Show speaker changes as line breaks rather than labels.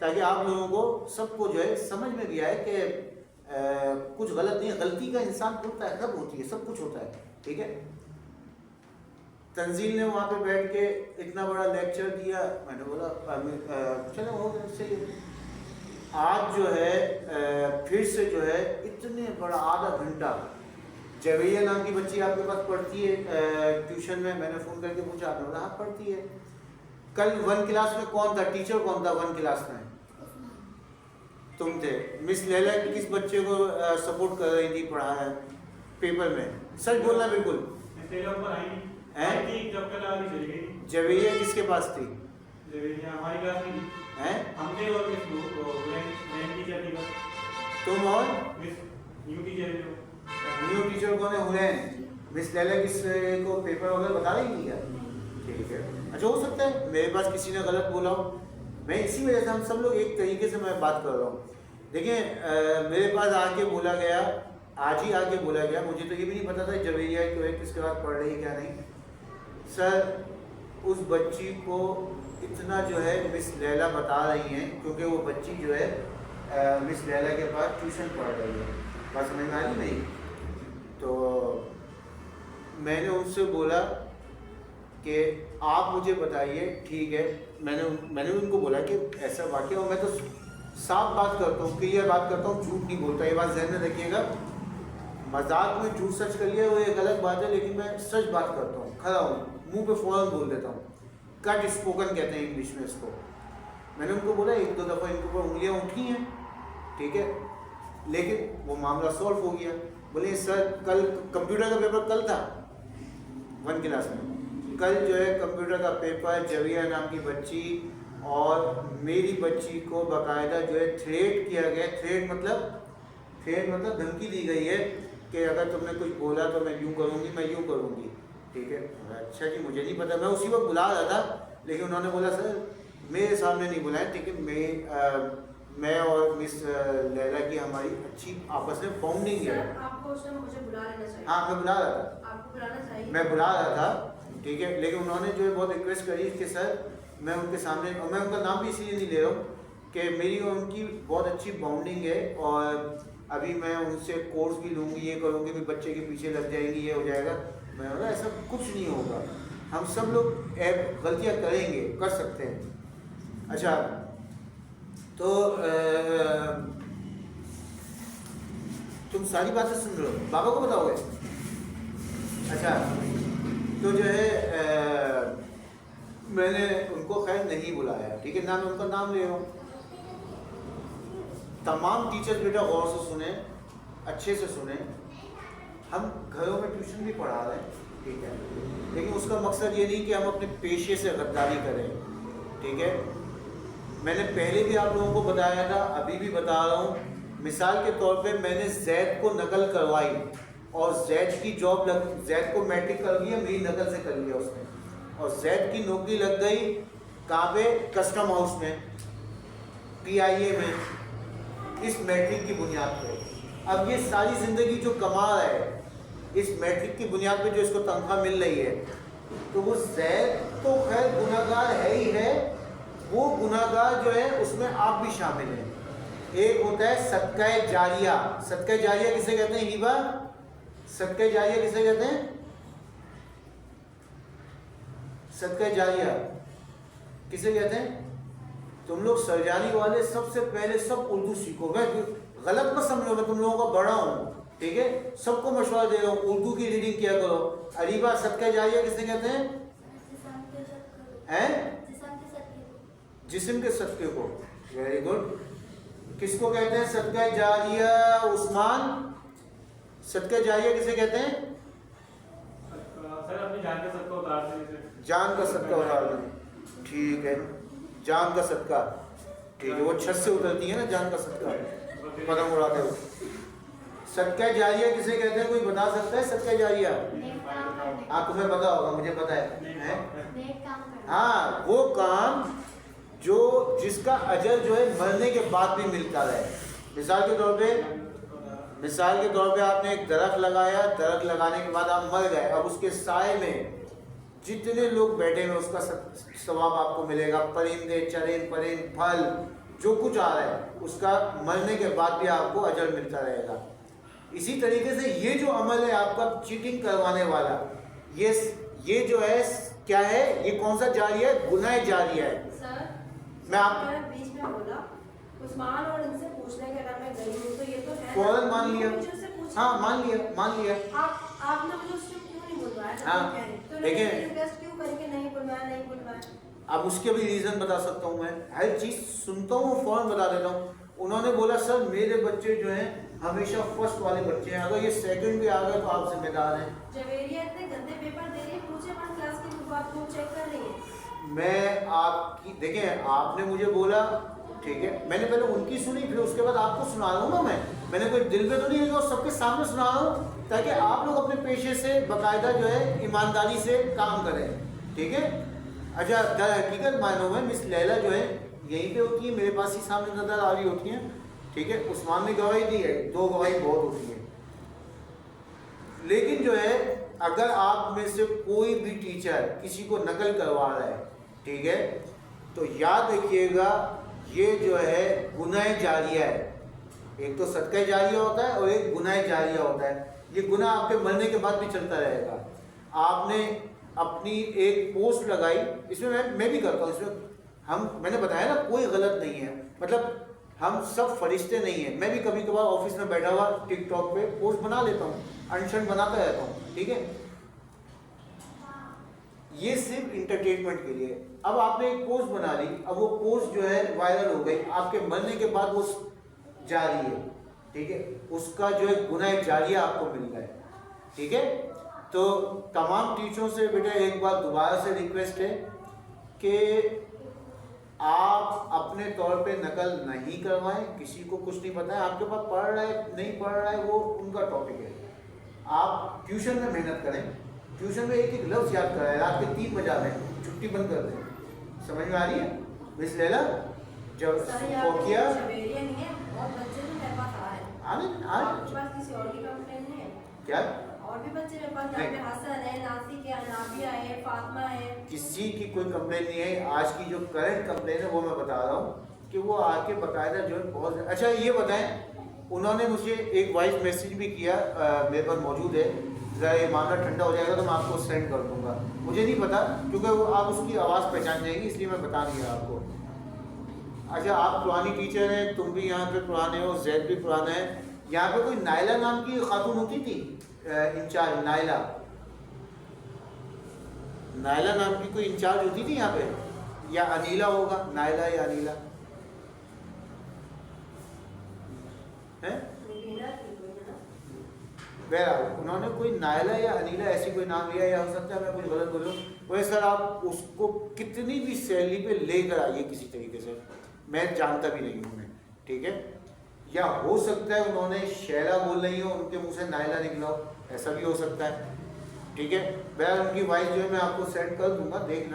ताकि आप लोगों को सबको जो है समझ में भी आए कि कुछ गलत नहीं है। गलती का इंसान होता है, सब होती है, सब कुछ होता है, ठीक है। तंजील ने वहाँ पे बैठ के इतना बड़ा लेक्चर दिया, मैंने बोला चलो हो गया, सही है। आज जो है फिर से जो है इतने बड़ा आधा घंटा, जवेरिया नाम की बच्ची आपके पास पढ़ती है ट्यूशन में, मैंने फ़ोन करके पूछा, आपने बोला हाँ पढ़ती है। कल 1 क्लास में कौन था, टीचर कौन था 1 क्लास में? तुम थे। मिस लैला किस बच्चे को सपोर्ट कर रही थी पढ़ाया पेपर में? सच बोलना बिल्कुल। जवेरिया किसके पास थी?
हमारी क्लास में
हैं?
हमने और टीचर थी बस।
तुम और
न्यू
टीचर कौन है? हुनैन। मिस लैला किस को पेपर वगैरह बता रही थी क्या? ठीक है, अच्छा हो सकता है मेरे पास किसी ने गलत बोला हो, मैं इसी वजह से हम सब लोग एक तरीके से मैं बात कर रहा हूँ। देखिए मेरे पास आके बोला गया, आज ही आके बोला गया, मुझे तो ये भी नहीं पता था जवेरिया जो है किसके बाद पढ़ रही है क्या नहीं। सर उस बच्ची को इतना जो है मिस लैला बता रही हैं, क्योंकि वो बच्ची जो है मिस लैला के पास ट्यूशन पढ़ रही है, बात समझ में आई नहीं? तो मैंने उनसे बोला कि आप मुझे बताइए, ठीक है, मैंने उनको बोला कि ऐसा वाक़या हो, मैं तो साफ बात करता हूँ, क्लियर बात करता हूँ, झूठ नहीं बोलता, ये बात ज़हन में रखिएगा। मजाक में झूठ सच कर लिया वो एक अलग बात है, लेकिन मैं सच बात करता हूँ, खड़ा हूँ, मुंह पे फ़ौरन बोल देता हूँ, कट स्पोकन कहते हैं इंग्लिश में इसको। मैंने उनको बोला 1-2 दफ़ा इनके ऊपर उंगलियाँ उठी हैं, ठीक है, लेकिन वो मामला सॉल्व हो गया। बोले सर कल कंप्यूटर का पेपर कल था 1 क्लास में, कल जो है कंप्यूटर का पेपर, जवेरिया नाम की बच्ची और मेरी बच्ची को बाकायदा जो है थ्रेट किया गया। थ्रेट मतलब धमकी दी गई है कि अगर तुमने कुछ बोला तो मैं यूँ करूँगी, मैं यूँ करूँगी, ठीक है। अच्छा जी, मुझे नहीं पता, मैं उसी वक्त बुला रहा था, लेकिन उन्होंने बोला सर मेरे सामने नहीं बुलाया, ठीक है, मैं और मिस लैला की हमारी अच्छी आपस में बॉन्डिंग है।
आपको उस टाइम मुझे बुला लेना चाहिए।
हाँ मैं बुला रहा था,
आपको बुलाना चाहिए।
मैं बुला रहा था, ठीक है, लेकिन उन्होंने जो है बहुत रिक्वेस्ट करी कि सर मैं उनके सामने, और मैं उनका नाम भी इसलिए नहीं ले रहा हूँ कि मेरी और उनकी बहुत अच्छी बॉन्डिंग है, और अभी मैं उनसे कोर्स भी लूँगी, ये करूँगी, भी बच्चे के पीछे लग जाएंगी, ये हो जाएगा। मैं बोला ऐसा कुछ नहीं होगा, हम सब लोग गलतियाँ करेंगे, कर सकते हैं। अच्छा तो तुम सारी बातें सुन रहे हो, बाबा को बताओगे? अच्छा तो जो है मैंने उनको खैर नहीं बुलाया, ठीक है ना, मैं उनका नाम ले रहा हूँ। तमाम टीचर्स बेटा गौर से सुने, अच्छे से सुने, हम घरों में ट्यूशन भी पढ़ा रहे हैं, ठीक है, लेकिन उसका मकसद ये नहीं कि हम अपने पेशे से गद्दारी करें, ठीक है। मैंने पहले भी आप लोगों को बताया था, अभी भी बता रहा हूँ, मिसाल के तौर पे मैंने जैद को नकल करवाई और जैद की जॉब जैद को मैट्रिक कर लिया, मेरी नकल से कर लिया उसने, और जैद की नौकरी लग गई कहाँ पे? कस्टम हाउस में, PIA में, इस मैट्रिक की बुनियाद पे। अब ये सारी ज़िंदगी जो कमा रहा है इस मैट्रिक की बुनियाद पे, जो इसको तनख्वाह मिल रही है, तो वो जैद तो खैर गुनाहगार है ही है, वो गुनाहगार जो है उसमें आप भी शामिल हैं। एक होता है सदका जारिया। सदका जारिया किसे कहते हैं? हिबा। सदका जारिया किसे कहते हैं? सदका जारिया किसे कहते हैं? तुम लोग सरजानी वाले सबसे पहले सब उर्दू सीखो, मैं गलत मत समझो, मैं तुम लोगों का बड़ा हूँ, ठीक है, सबको मशवरा दे रहा हूँ, उर्दू की रीडिंग किया करो। अरीबा सदका जारिया किसे कहते हैं? जिस्म के सदके को। Very good. किसको कहते हैं सदका जारिया? उस्मान, सदका जारिया किसे कहते हैं?
सर अपनी जान का सदका उतार दें।
जान का सदका उतार दें, ठीक है, जान का सदका, ठीक है, वो छत से उतरती है ना जान का सदका, पतंग उड़ाते हो। सदका जारिया किसे कहते हैं? कोई बता सकता है सदका जारिया? हाँ तुम्हें पता होगा, मुझे पता है। हाँ वो काम जो जिसका अजर जो है मरने के बाद भी मिलता रहे। मिसाल के तौर पे आपने एक दरख्त लगाया, दरख्त लगाने के बाद आप मर गए, अब उसके साए में जितने लोग बैठे हैं उसका सवाब आपको मिलेगा। परिंदे चरें, फल जो कुछ आ रहा है उसका मरने के बाद भी आपको अजर मिलता रहेगा। इसी तरीके से ये जो अमल है आपका चीटिंग करवाने वाला, ये जो है क्या है, ये कौन सा जारिया है? गुनाह जारिया है।
सर
मैं आप
मैंने बीच में बोला उस्मान और इनसे पूछने के अगर मैं गई हूँ तो ये तो है
फौरन मान लिया।
मुझे उससे पूछना।
हाँ मान लिया।
आपने मुझे उससे क्यों नहीं बुलवाया?
हाँ,
तो
देखिए
रिक्वेस्ट क्यों करके नहीं बुलवाया?
अब उसके भी रीजन बता सकता हूँ मैं, हर चीज सुनता हूँ फौरन बता देता हूँ। उन्होंने बोला सर मेरे बच्चे जो हैं हमेशा फर्स्ट वाले बच्चे हैं, अगर ये सेकंड भी आ गए तो आप जिम्मेदार हैं।
जवेरिया इतने गंदे पेपर दे रही है, पूछे अपन क्लास की बुक आप चेक कर रही है।
मैं आपकी देखें, आपने मुझे बोला ठीक है, मैंने पहले उनकी सुनी फिर उसके बाद आपको सुना रहा हूँ ना। मैंने कोई दिल में तो नहीं लगा, सबके सामने सुना रहा हूँ ताकि आप लोग अपने पेशे से बाकायदा जो है ईमानदारी से काम करें, ठीक है। अच्छा, दर हकीकत मायनों में मिस लैला जो है यहीं पे होती है, मेरे पास ही सामने नजर आ रही होती हैं, ठीक है। उस्मान ने गवाही दी है, 2 गवाही बहुत होती है। लेकिन जो है अगर आप में से कोई भी टीचर किसी को नकल करवा रहा है, ठीक है, तो याद रखिएगा ये जो है गुनाह जारिया है। एक तो सदका जारिया होता है और एक गुनाह जारिया होता है। ये गुनाह आपके मरने के बाद भी चलता रहेगा। आपने अपनी एक पोस्ट लगाई, इसमें मैं भी करता हूँ, इसमें मैंने बताया ना कोई गलत नहीं है, मतलब हम सब फरिश्ते नहीं हैं। मैं भी कभी कभार ऑफिस में बैठा हुआ टिकटॉक पे पोस्ट बना लेता हूँ, अनशन बनाता रहता हूँ, ठीक है। ये सिर्फ इंटरटेनमेंट के लिए। अब आपने एक पोस्ट बना ली, अब वो पोस्ट जो है वायरल हो गई, आपके मरने के बाद वो जारी है, ठीक है, उसका जो है गुनाह जारिया आपको मिल गया है, ठीक है। तो तमाम टीचरों से बेटा एक बार दोबारा से रिक्वेस्ट है कि आप अपने तौर पे नकल नहीं करवाएं। किसी को कुछ नहीं पता है, आपके पास पढ़ रहा है नहीं पढ़ रहा है वो उनका टॉपिक है। आप ट्यूशन में मेहनत करें, ट्यूशन में एक एक लफ्ज़ याद कराएं, रात के 3 बजा दें, छुट्टी बंद कर दें। समझ में आ रही है मिस लैला? जब किया
किसी और की कंप्लेन नहीं है
क्या?
और भी बच्चे मेरे पास यहाँ पे हसन है, नासिक है, अनाबिया है, फातिमा है।
किसी की कोई कंप्लेन नहीं है। आज की जो करंट कंप्लेन है वो मैं बता रहा हूँ कि वो आके बाकायदा जो है बहुत। अच्छा ये बताएं, उन्होंने मुझे एक वॉइस मैसेज भी किया, मेरे पास मौजूद है, ज़रा ये मामला ठंडा हो जाएगा तो मैं आपको सेंड कर दूँगा। मुझे नहीं पता क्योंकि वो आप उसकी आवाज़ पहचान जाएंगी, इसलिए मैं बता नहीं रहा आपको। अच्छा, आप पुरानी टीचर हैं, तुम भी यहाँ पे पुराने हो, जैद भी पुराना है। यहाँ पे कोई नायला नाम की खातून होती थी इंचार्ज, नायला नाम की कोई इंचार्ज होती थी यहाँ पे, या अनीला होगा, नायला या अनीला है। बहरहाल उन्होंने कोई नायला या अनीला ऐसी कोई नाम लिया, या हो सकता है मैं कुछ गलत बोलूँ। वैसे सर आप उसको कितनी भी सैलरी पे लेकर आइए किसी तरीके से, मैं जानता भी नहीं हूँ मैं, ठीक है। या हो सकता है उन्होंने शैला बोल रही हो, उनके मुंह से नायला निकला हो, ऐसा भी हो सकता है, ठीक है। बहरहाल उनकी वाइफ जो है मैं आपको सेंड कर दूंगा, देखना।